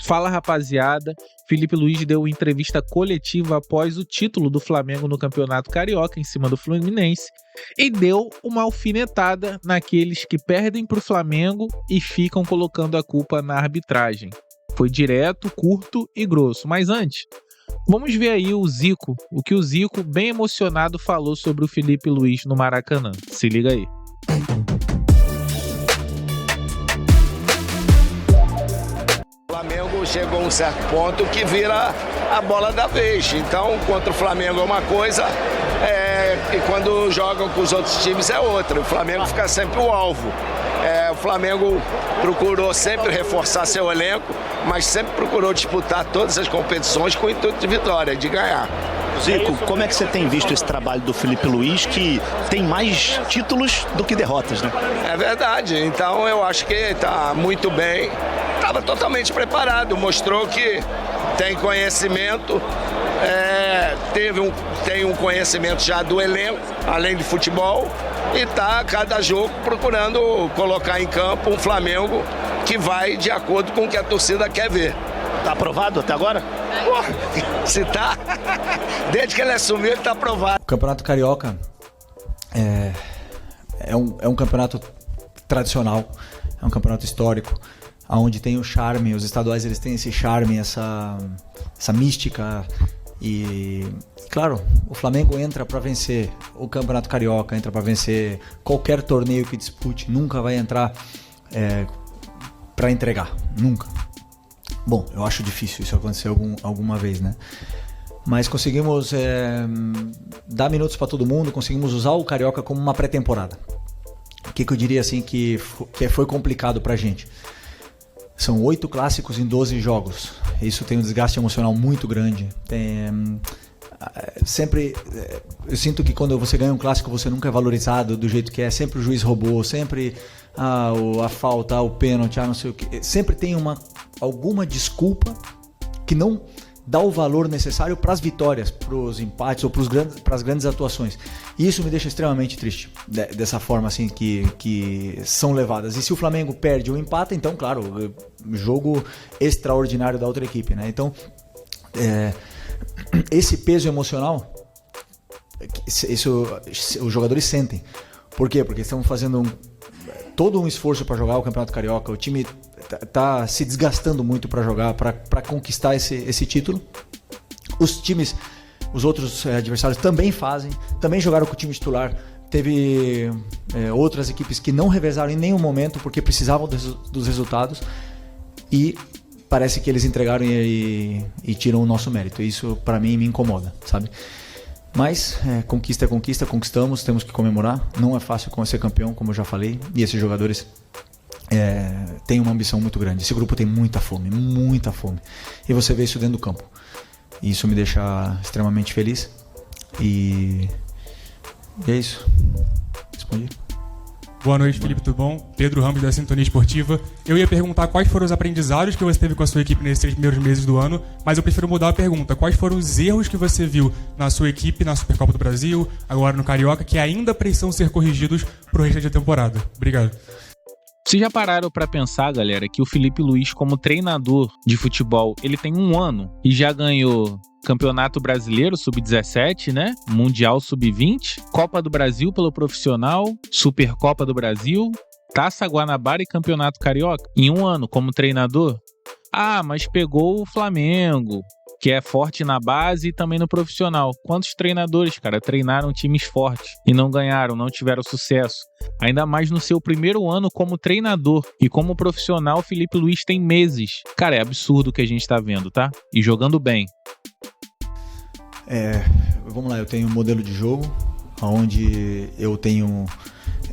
Fala, rapaziada. Felipe Luiz deu entrevista coletiva após o título do Flamengo no Campeonato Carioca em cima do Fluminense e deu uma alfinetada naqueles que perdem para o Flamengo e ficam colocando a culpa na arbitragem. Foi direto, curto e grosso. Mas antes, vamos ver aí o que o Zico, bem emocionado, falou sobre o Felipe Luiz no Maracanã. Se liga aí. O Flamengo chegou a um certo ponto que vira a bola da vez. Então, contra o Flamengo é uma coisa, e quando jogam com os outros times é outra. O Flamengo fica sempre o alvo. O Flamengo procurou sempre reforçar seu elenco, mas sempre procurou disputar todas as competições com o intuito de vitória, de ganhar. Zico, como é que você tem visto esse trabalho do Felipe Luiz, que tem mais títulos do que derrotas, né? É verdade, então eu acho que está muito bem, estava totalmente preparado, mostrou que tem conhecimento, tem um conhecimento já do elenco, além de futebol, e está cada jogo procurando colocar em campo um Flamengo que vai de acordo com o que a torcida quer ver. Tá aprovado até agora? Se tá, desde que ele assumiu, ele tá aprovado. O Campeonato Carioca é um campeonato tradicional, é um campeonato histórico, onde tem o charme, os estaduais eles têm esse charme, essa mística e, claro, o Flamengo entra para vencer o Campeonato Carioca, entra para vencer qualquer torneio que dispute, nunca vai entrar para entregar, nunca. Bom, eu acho difícil isso acontecer alguma vez, né? Mas conseguimos dar minutos para todo mundo, conseguimos usar o Carioca como uma pré-temporada. O que eu diria assim que foi complicado pra gente? São 8 clássicos em 12 jogos. Isso tem um desgaste emocional muito grande. Sempre eu sinto que quando você ganha um clássico você nunca é valorizado do jeito que é. Sempre o juiz roubou, sempre a falta, o pênalti, não sei o que. Sempre tem alguma desculpa que não dá o valor necessário para as vitórias, para os empates ou para as grandes atuações. E isso me deixa extremamente triste, dessa forma assim que são levadas. E se o Flamengo perde ou empata, então, claro, jogo extraordinário da outra equipe, né? Então, esse peso emocional, os jogadores sentem. Por quê? Porque estão fazendo todo um esforço para jogar o Campeonato Carioca, o time tá se desgastando muito para jogar, para conquistar esse título. Os outros adversários também jogaram com o time titular. Teve outras equipes que não revezaram em nenhum momento porque precisavam dos resultados e parece que eles entregaram e tiram o nosso mérito. Isso para mim me incomoda, sabe? Mas conquista é conquista, conquistamos, temos que comemorar. Não é fácil ser campeão, como eu já falei, e esses jogadores têm uma ambição muito grande. Esse grupo tem muita fome, e você vê isso dentro do campo. E isso me deixa extremamente feliz. E é isso. Respondi. Boa noite, Felipe, tudo bom? Pedro Ramos, da Sintonia Esportiva. Eu ia perguntar quais foram os aprendizados que você teve com a sua equipe nesses 3 primeiros meses do ano, mas eu prefiro mudar a pergunta. Quais foram os erros que você viu na sua equipe, na Supercopa do Brasil, agora no Carioca, que ainda precisam ser corrigidos pro resto da temporada? Obrigado. Vocês já pararam pra pensar, galera, que o Felipe Luiz, como treinador de futebol, ele tem 1 ano e já ganhou Campeonato Brasileiro Sub-17, né? Mundial Sub-20, Copa do Brasil pelo profissional, Supercopa do Brasil, Taça Guanabara e Campeonato Carioca em 1 ano como treinador? Mas pegou o Flamengo, que é forte na base e também no profissional. Quantos treinadores, cara, treinaram times fortes e não ganharam, não tiveram sucesso? Ainda mais no seu primeiro ano como treinador e como profissional, Felipe Luiz tem meses. Cara, é absurdo o que a gente tá vendo, tá? E jogando bem. Vamos lá, eu tenho um modelo de jogo onde eu tenho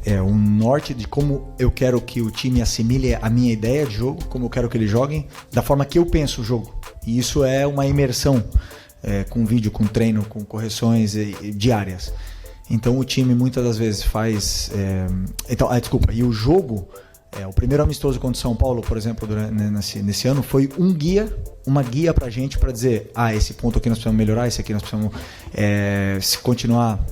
um norte de como eu quero que o time assimile a minha ideia de jogo, como eu quero que eles joguem, da forma que eu penso o jogo. E isso é uma imersão com vídeo, com treino, com correções diárias. Então o time muitas das vezes faz... E o jogo, o primeiro amistoso contra o São Paulo, por exemplo, nesse ano, foi uma guia pra gente para dizer, esse ponto aqui nós precisamos melhorar, esse aqui nós precisamos continuar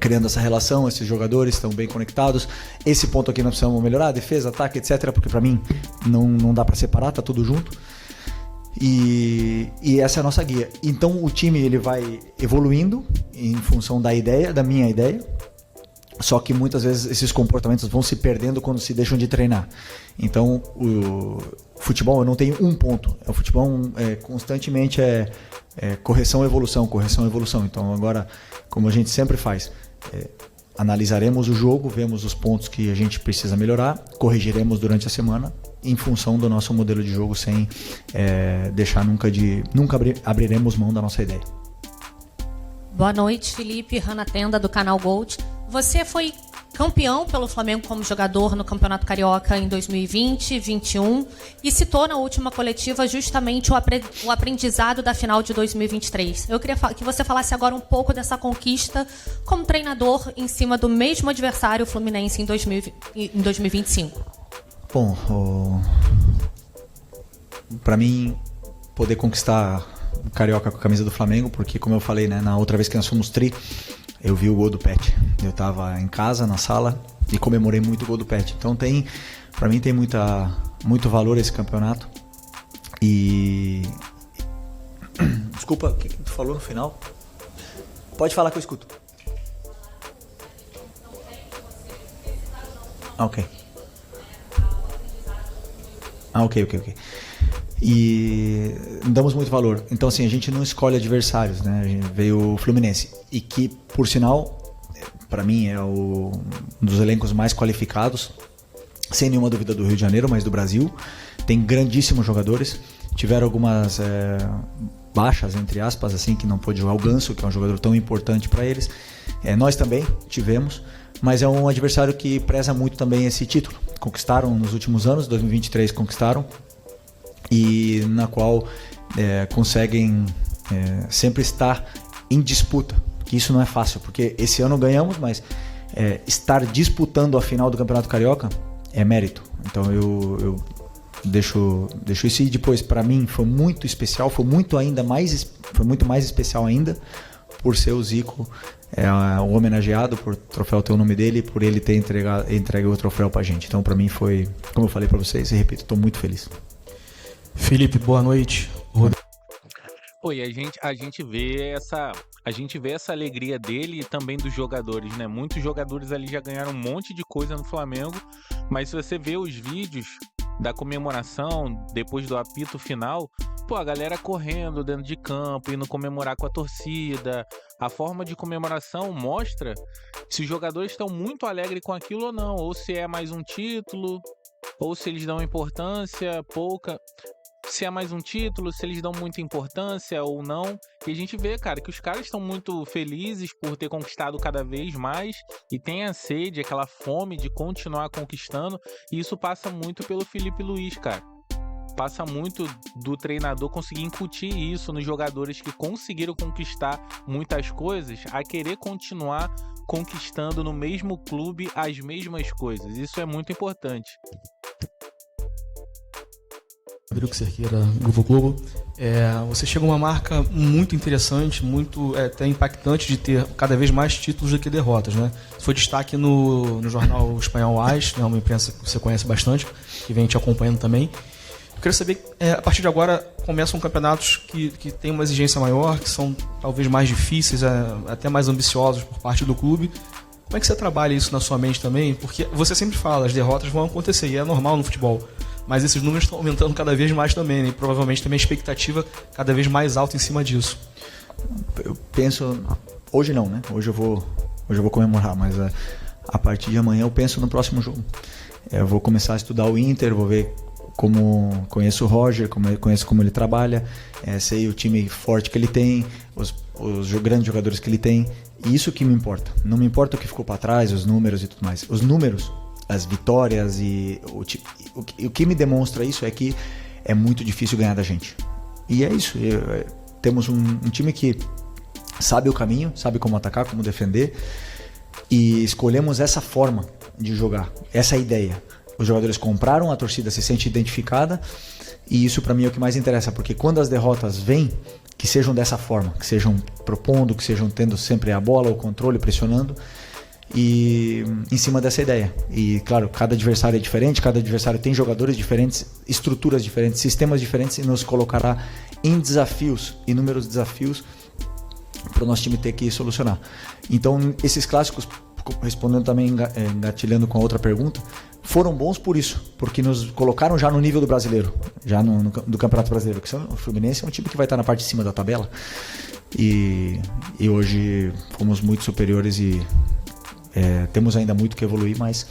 criando essa relação, esses jogadores estão bem conectados, esse ponto aqui nós precisamos melhorar, defesa, ataque, etc, porque para mim não dá para separar, tá tudo junto. E essa é a nossa guia. Então o time ele vai evoluindo em função da minha ideia. Só que muitas vezes esses comportamentos vão se perdendo quando se deixam de treinar. Então o futebol eu não tenho um ponto. O futebol constantemente correção, evolução. Então agora, como a gente sempre faz, analisaremos o jogo, vemos os pontos que a gente precisa melhorar, corrigiremos durante a semana em função do nosso modelo de jogo, sem deixar nunca abriremos mão da nossa ideia. Boa noite, Felipe. Hanna Tenda, do canal Gold. Você foi campeão pelo Flamengo como jogador no Campeonato Carioca em 2020, 2021 e citou na última coletiva justamente o aprendizado da final de 2023. Eu queria que você falasse agora um pouco dessa conquista como treinador em cima do mesmo adversário, o Fluminense, em 2025. Bom, para mim, poder conquistar o Carioca com a camisa do Flamengo, porque como eu falei, né, na outra vez que nós fomos eu vi o gol do Pet. Eu estava em casa, na sala, e comemorei muito o gol do Pet. Então para mim tem muito valor esse campeonato. E desculpa, o que tu falou no final? Pode falar que eu escuto. Ok. Ok. E damos muito valor. Então, assim, a gente não escolhe adversários, né? A gente veio o Fluminense. E que, por sinal, para mim é um dos elencos mais qualificados, sem nenhuma dúvida, do Rio de Janeiro, mas do Brasil. Tem grandíssimos jogadores. Tiveram algumas baixas, entre aspas, assim, que não pôde jogar. O Ganso, que é um jogador tão importante para eles. Nós também tivemos. Mas é um adversário que preza muito também esse título. Conquistaram nos últimos anos, 2023 conquistaram. E na qual conseguem sempre estar em disputa, que isso não é fácil, porque esse ano ganhamos, mas estar disputando a final do Campeonato Carioca é mérito. Então eu deixo isso. E depois, para mim, foi muito especial, foi muito mais especial ainda por ser o Zico o homenageado, por o troféu ter o nome dele, por ele ter entregue o troféu pra gente. Então, para mim foi, como eu falei para vocês, e repito, estou muito feliz. Felipe, boa noite. E a gente vê essa alegria dele e também dos jogadores, né? Muitos jogadores ali já ganharam um monte de coisa no Flamengo, mas se você vê os vídeos da comemoração depois do apito final, a galera correndo dentro de campo, indo comemorar com a torcida. A forma de comemoração mostra se os jogadores estão muito alegres com aquilo ou não, ou se é mais um título, ou se eles dão importância pouca. Se é mais um título, se eles dão muita importância ou não. E a gente vê, cara, que os caras estão muito felizes por ter conquistado cada vez mais e tem a sede, aquela fome de continuar conquistando. E isso passa muito pelo Filipe Luís, cara. Passa muito do treinador conseguir incutir isso nos jogadores que conseguiram conquistar muitas coisas, a querer continuar conquistando no mesmo clube as mesmas coisas. Isso é muito importante. Rodrigo Cerqueira, Grupo Globo. Você chega a uma marca muito interessante, muito até impactante de ter cada vez mais títulos do que derrotas, né? Foi destaque no jornal espanhol AS, né, uma imprensa que você conhece bastante, que vem te acompanhando também. Eu queria saber, a partir de agora começam campeonatos que têm uma exigência maior, que são talvez mais difíceis, até mais ambiciosos por parte do clube. Como é que você trabalha isso na sua mente também? Porque você sempre fala, as derrotas vão acontecer, e é normal no futebol. Mas esses números estão aumentando cada vez mais também, né? E provavelmente também a expectativa cada vez mais alta em cima disso. Eu penso... Hoje não, né? Hoje eu vou comemorar, mas a partir de amanhã eu penso no próximo jogo. Eu vou começar a estudar o Inter, vou ver como... Conheço o Roger, conheço como ele trabalha, sei o time forte que ele tem, os grandes jogadores que ele tem. E isso que me importa. Não me importa o que ficou para trás, os números e tudo mais. Os números... as vitórias e o que me demonstra isso é que é muito difícil ganhar da gente. E é isso. Temos um time que sabe o caminho, sabe como atacar, como defender, e escolhemos essa forma de jogar, essa ideia. Os jogadores compraram, a torcida se sente identificada, e isso para mim é o que mais interessa, porque quando as derrotas vêm, que sejam dessa forma, que sejam propondo, que sejam tendo sempre a bola, o controle, pressionando. e em cima dessa ideia. E claro, cada adversário é diferente, cada adversário tem jogadores diferentes, estruturas diferentes, sistemas diferentes, e nos colocará em desafios, inúmeros desafios, para o nosso time ter que solucionar. Então esses clássicos, respondendo também, engatilhando com a outra pergunta, foram bons por isso, porque nos colocaram já no nível do brasileiro, já do Campeonato Brasileiro, que o Fluminense é um time que vai estar na parte de cima da tabela, e hoje fomos muito superiores e temos ainda muito que evoluir, mas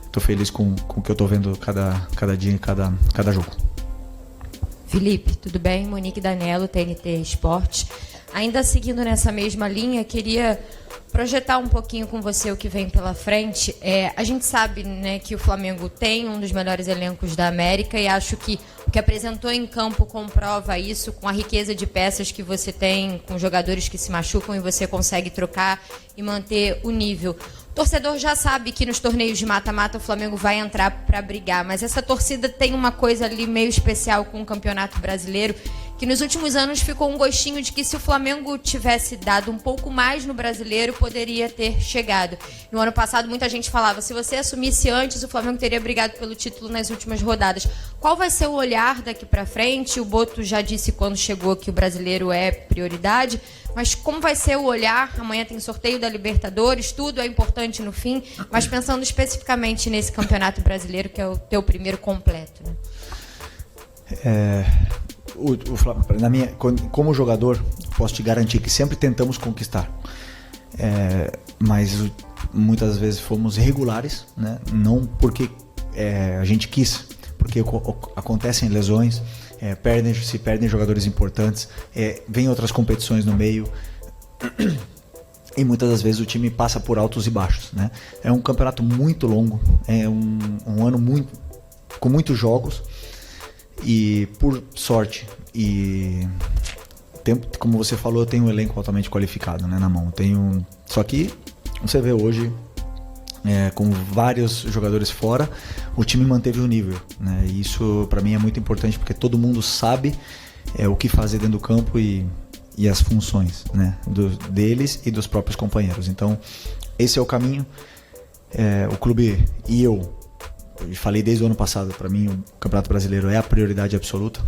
estou feliz com o que eu estou vendo cada dia, cada jogo. Felipe, tudo bem? Monique Danello, TNT Esportes. Ainda seguindo nessa mesma linha, queria projetar um pouquinho com você o que vem pela frente. A gente sabe, né, que o Flamengo tem um dos melhores elencos da América, e acho que o que apresentou em campo comprova isso, com a riqueza de peças que você tem, com jogadores que se machucam e você consegue trocar e manter o nível. O torcedor já sabe que nos torneios de mata-mata o Flamengo vai entrar para brigar, mas essa torcida tem uma coisa ali meio especial com o Campeonato Brasileiro, que nos últimos anos ficou um gostinho de que se o Flamengo tivesse dado um pouco mais no Brasileiro, poderia ter chegado. No ano passado, muita gente falava, se você assumisse antes, o Flamengo teria brigado pelo título nas últimas rodadas. Qual vai ser o olhar daqui para frente? O Boto já disse quando chegou que o Brasileiro é prioridade, mas como vai ser o olhar? Amanhã tem sorteio da Libertadores, tudo é importante no fim, mas pensando especificamente nesse Campeonato Brasileiro, que é o teu primeiro completo, né? Como jogador, posso te garantir que sempre tentamos conquistar, mas muitas vezes fomos irregulares, né? Não porque a gente quis, porque acontecem lesões, se perdem jogadores importantes, vem outras competições no meio, e muitas das vezes o time passa por altos e baixos, né? É um campeonato muito longo, é um ano com muitos jogos, e por sorte e como você falou, eu tenho um elenco altamente qualificado, né, na mão. Só que você vê hoje, com vários jogadores fora, o time manteve o nível, né? E isso para mim é muito importante, porque todo mundo sabe o que fazer dentro do campo e as funções, né, deles e dos próprios companheiros. Então esse é o caminho. O clube e eu falei desde o ano passado, para mim o Campeonato Brasileiro é a prioridade absoluta.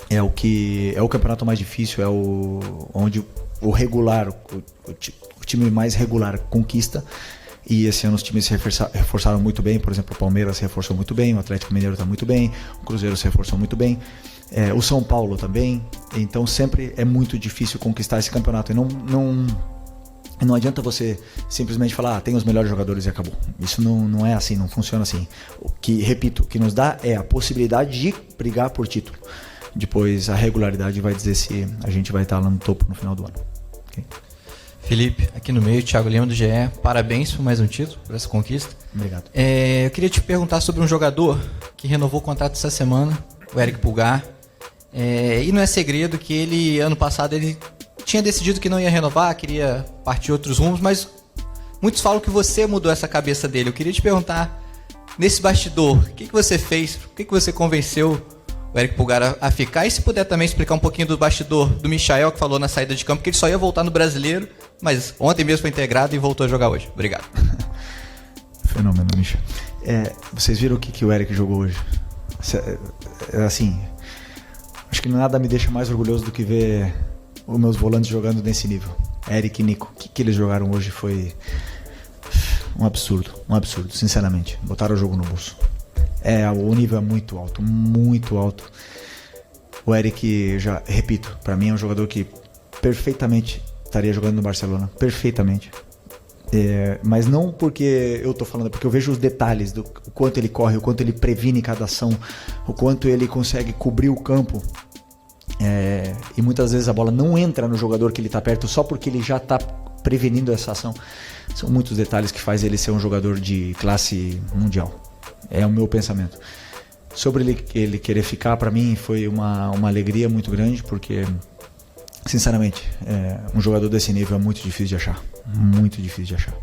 É o campeonato mais difícil, onde o regular, o time mais regular conquista. E esse ano os times se reforçaram muito bem. Por exemplo, o Palmeiras se reforçou muito bem, o Atlético Mineiro está muito bem, o Cruzeiro se reforçou muito bem, o São Paulo também. Então sempre é muito difícil conquistar esse campeonato. E não adianta você simplesmente falar, tem os melhores jogadores e acabou. Isso não é assim, não funciona assim. O que nos dá é a possibilidade de brigar por título. Depois a regularidade vai dizer se a gente vai estar lá no topo no final do ano. Okay? Felipe, aqui no meio, Thiago Lima do GE. Parabéns por mais um título, por essa conquista. Obrigado. Eu queria te perguntar sobre um jogador que renovou o contrato essa semana, o Eric Pulgar. E não é segredo que ele, ano passado, ele tinha decidido que não ia renovar, queria partir outros rumos, mas muitos falam que você mudou essa cabeça dele. Eu queria te perguntar, nesse bastidor, o que você fez? Por que você convenceu o Eric Pulgar a ficar? E se puder também explicar um pouquinho do bastidor do Michael, que falou na saída de campo que ele só ia voltar no Brasileiro, mas ontem mesmo foi integrado e voltou a jogar hoje. Obrigado. Fenômeno, Micha. Vocês viram o que o Eric jogou hoje? Assim, acho que nada me deixa mais orgulhoso do que ver os meus volantes jogando nesse nível. Eric e Nico, o que eles jogaram hoje foi um absurdo, sinceramente. Botaram o jogo no bolso. O nível é muito alto, muito alto. O Eric, já repito, para mim é um jogador que perfeitamente estaria jogando no Barcelona, perfeitamente. Mas não porque eu tô falando, porque eu vejo os detalhes do quanto ele corre, o quanto ele previne cada ação, o quanto ele consegue cobrir o campo. E muitas vezes a bola não entra no jogador que ele está perto só porque ele já está prevenindo essa ação. São muitos detalhes que faz ele ser um jogador de classe mundial. É o meu pensamento. Sobre ele querer ficar, para mim foi uma alegria muito grande, porque sinceramente um jogador desse nível é muito difícil de achar, muito difícil de achar.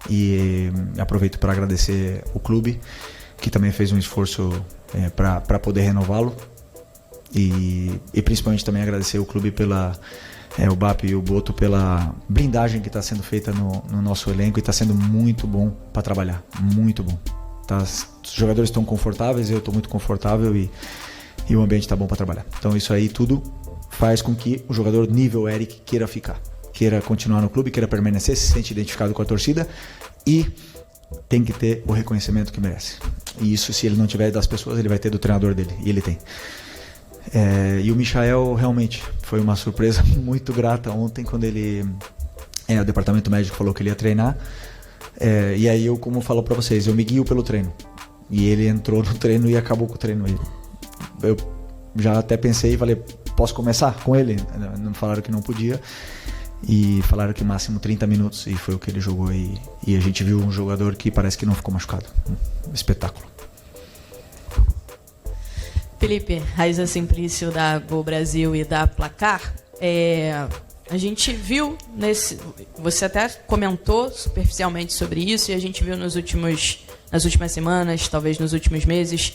E aproveito para agradecer o clube, que também fez um esforço para poder renová-lo. E principalmente também agradecer o clube pela o BAP e o Boto pela blindagem que está sendo feita no nosso elenco e está sendo muito bom para trabalhar, muito bom. Os jogadores estão confortáveis, eu estou muito confortável e o ambiente está bom para trabalhar. Então isso aí tudo faz com que o jogador nível Eric queira ficar, queira continuar no clube, queira permanecer, se sente identificado com a torcida e tem que ter o reconhecimento que merece. E isso, se ele não tiver das pessoas, ele vai ter do treinador dele, e ele tem. E o Michael realmente foi uma surpresa muito grata ontem quando o departamento médico falou que ele ia treinar. E aí eu, como falo pra vocês, eu me guio pelo treino. E ele entrou no treino e acabou com o treino. Eu já até pensei e falei, posso começar com ele? Não falaram que não podia. E falaram que máximo 30 minutos. E foi o que ele jogou. E a gente viu um jogador que parece que não ficou machucado. Um espetáculo. Felipe, Raíza Simplício da Gol Brasil e da Placar. A gente viu você até comentou superficialmente sobre isso, e a gente viu nas últimas semanas, talvez nos últimos meses,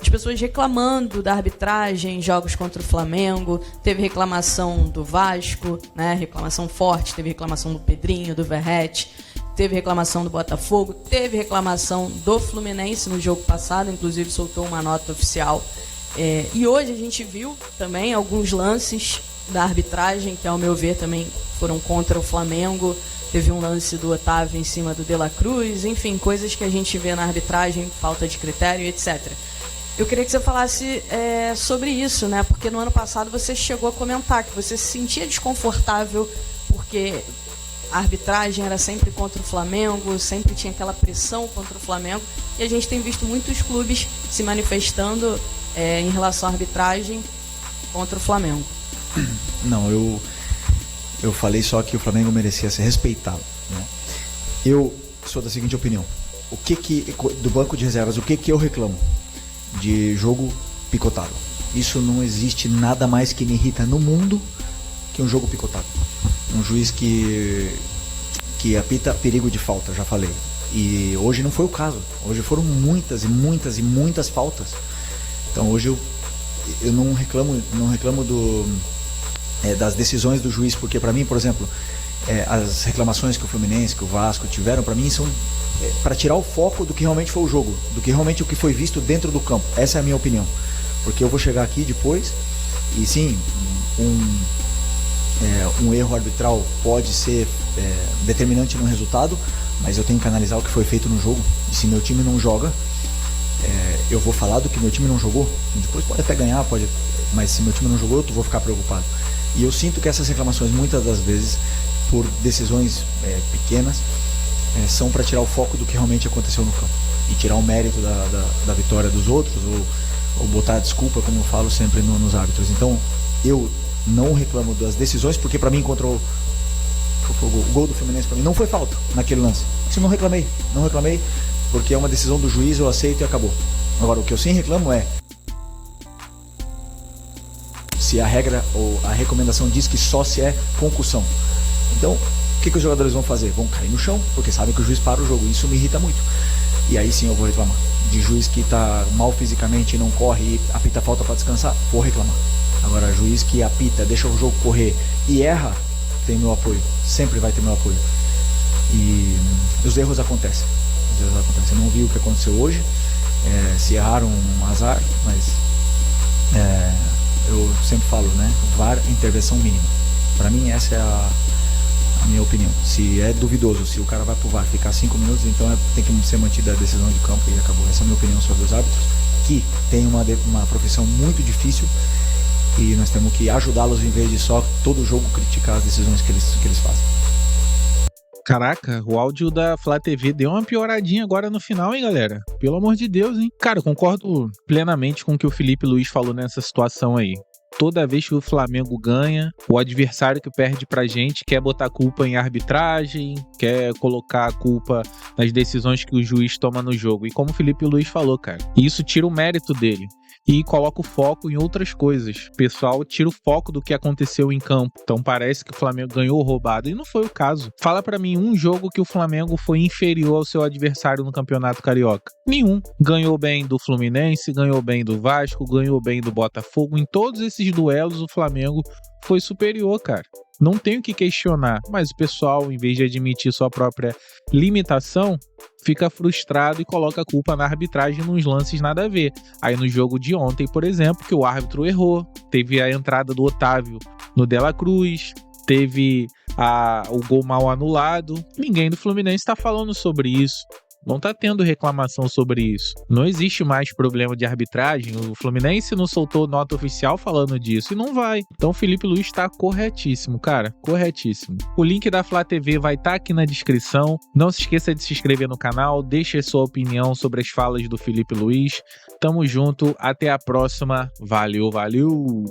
as pessoas reclamando da arbitragem em jogos contra o Flamengo. Teve reclamação do Vasco, né? Reclamação forte, teve reclamação do Pedrinho, do Verratti, teve reclamação do Botafogo, teve reclamação do Fluminense no jogo passado, inclusive soltou uma nota oficial. E hoje a gente viu também alguns lances da arbitragem que, ao meu ver, também foram contra o Flamengo. Teve um lance do Otávio em cima do De La Cruz, enfim, coisas que a gente vê na arbitragem, falta de critério, etc. Eu queria que você falasse sobre isso, né? Porque no ano passado você chegou a comentar que você se sentia desconfortável porque a arbitragem era sempre contra o Flamengo, sempre tinha aquela pressão contra o Flamengo, e a gente tem visto muitos clubes se manifestando em relação à arbitragem contra o Flamengo. Não, eu falei só que o Flamengo merecia ser respeitado, né? Eu sou da seguinte opinião: do banco de reservas, o que eu reclamo? De jogo picotado. Isso não existe nada mais que me irrita no mundo que um jogo picotado. Um juiz que apita perigo de falta, já falei. E hoje não foi o caso. Hoje foram muitas e muitas e muitas faltas. Então hoje eu não reclamo das decisões do juiz, porque para mim, por exemplo, as reclamações que o Fluminense, que o Vasco tiveram, para mim são para tirar o foco do que realmente foi o jogo, do que realmente o que foi visto dentro do campo. Essa é a minha opinião, porque eu vou chegar aqui depois e sim, um erro arbitral pode ser determinante no resultado, mas eu tenho que analisar o que foi feito no jogo. E se meu time não joga, eu vou falar do que meu time não jogou. Depois pode até ganhar, mas se meu time não jogou, eu vou ficar preocupado. E eu sinto que essas reclamações, muitas das vezes, por decisões pequenas, são para tirar o foco do que realmente aconteceu no campo e tirar o mérito da vitória dos outros, ou botar a desculpa, como eu falo sempre, nos árbitros. Então eu não reclamo das decisões, porque para mim contra o gol do Fluminense, para mim não foi falta naquele lance. Isso não reclamei, porque é uma decisão do juiz, eu aceito e acabou. Agora, o que eu sim reclamo é se a regra ou a recomendação diz que só se é concussão. Então, o que os jogadores vão fazer? Vão cair no chão, porque sabem que o juiz para o jogo. Isso me irrita muito. E aí sim eu vou reclamar. De juiz que está mal fisicamente e não corre e apita falta para descansar, vou reclamar. Agora, juiz que apita, deixa o jogo correr e erra, tem meu apoio. Sempre vai ter meu apoio. E os erros acontecem. Eu não vi o que aconteceu hoje. Se erraram, um azar, mas eu sempre falo, né? VAR, intervenção mínima. Para mim, essa é a minha opinião. Se é duvidoso, se o cara vai pro VAR ficar 5 minutos, então tem que ser mantida a decisão de campo e acabou. Essa é a minha opinião sobre os árbitros, que tem uma profissão muito difícil e nós temos que ajudá-los em vez de só todo jogo criticar as decisões que eles fazem. Caraca, o áudio da Flá TV deu uma pioradinha agora no final, hein, galera? Pelo amor de Deus, hein? Cara, eu concordo plenamente com o que o Felipe Luiz falou nessa situação aí. Toda vez que o Flamengo ganha, o adversário que perde pra gente quer botar a culpa em arbitragem, quer colocar a culpa nas decisões que o juiz toma no jogo. E como o Felipe Luiz falou, cara, isso tira o mérito dele e coloca o foco em outras coisas. O pessoal tira o foco do que aconteceu em campo. Então parece que o Flamengo ganhou roubado, e não foi o caso. Fala pra mim um jogo que o Flamengo foi inferior ao seu adversário no Campeonato Carioca. Nenhum. Ganhou bem do Fluminense, ganhou bem do Vasco, ganhou bem do Botafogo. Em todos esses duelos o Flamengo foi superior, cara. Não tem o que questionar, mas o pessoal, em vez de admitir sua própria limitação, fica frustrado e coloca a culpa na arbitragem nos lances nada a ver. Aí no jogo de ontem, por exemplo, que o árbitro errou, teve a entrada do Otávio no De La Cruz, teve o gol mal anulado. Ninguém do Fluminense tá falando sobre isso. Não tá tendo reclamação sobre isso. Não existe mais problema de arbitragem. O Fluminense não soltou nota oficial falando disso e não vai. Então o Felipe Luiz tá corretíssimo, cara. Corretíssimo. O link da Flá TV vai estar aqui na descrição. Não se esqueça de se inscrever no canal. Deixe sua opinião sobre as falas do Felipe Luiz. Tamo junto. Até a próxima. Valeu, valeu!